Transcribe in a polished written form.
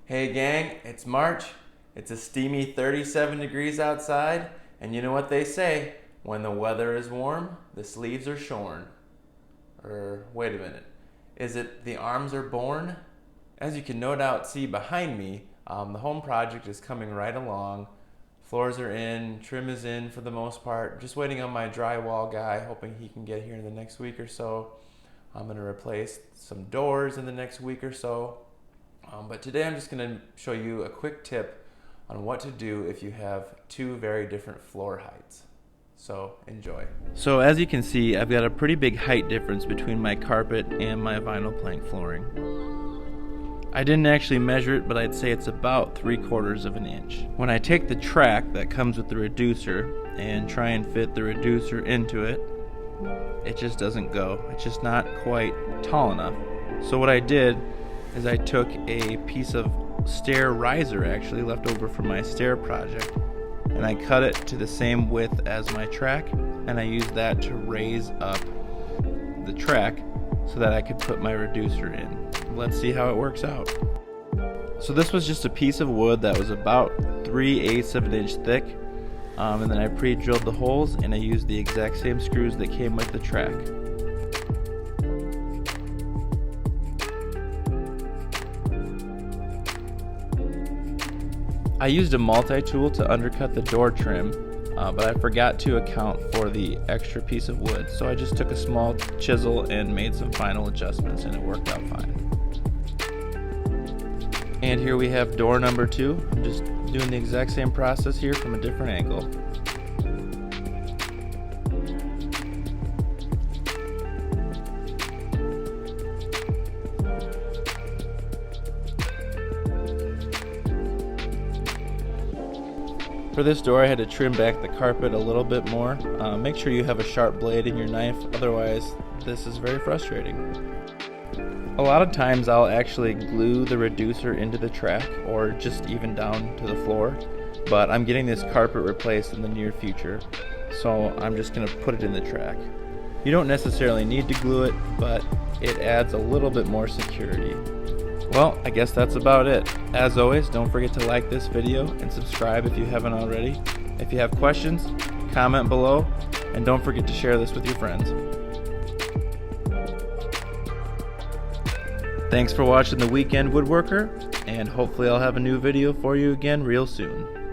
Hey gang, it's March. It's a steamy 37 degrees outside, and you know what they say, when the weather is warm, the sleeves are shorn. Wait a minute, is it the arms are born? As you can no doubt see behind me, the home project is coming right along. Floors are in, trim is in for the most part. Just waiting on my drywall guy, hoping he can get here in the next week or so. I'm going to replace some doors in the next week or so. But today I'm just going to show you a quick tip on what to do if you have two very different floor heights. So enjoy. So as you can see, I've got a pretty big height difference between my carpet and my vinyl plank flooring. I didn't actually measure it, but I'd say it's about 3/4 of an inch. When I take the track that comes with the reducer and try and fit the reducer into it, it just doesn't go. It's just not quite tall enough. So what I did is I took a piece of stair riser actually left over from my stair project, and I cut it to the same width as my track, and I used that to raise up the track so that I could put my reducer in. Let's see how it works out. So this was just a piece of wood that was about 3/8 of an inch thick, and then I pre-drilled the holes, and I used the exact same screws that came with the track. I used a multi-tool to undercut the door trim, but I forgot to account for the extra piece of wood, so I just took a small chisel and made some final adjustments, and it worked out fine. And here we have door number 2. I'm just doing the exact same process here from a different angle. For this door, I had to trim back the carpet a little bit more. Make sure you have a sharp blade in your knife, otherwise this is very frustrating. A lot of times I'll actually glue the reducer into the track or just even down to the floor, but I'm getting this carpet replaced in the near future, so I'm just going to put it in the track. You don't necessarily need to glue it, but it adds a little bit more security. Well, I guess that's about it. As always, don't forget to like this video and subscribe if you haven't already. If you have questions, comment below, and don't forget to share this with your friends. Thanks for watching The Weekend Woodworker, and hopefully I'll have a new video for you again real soon.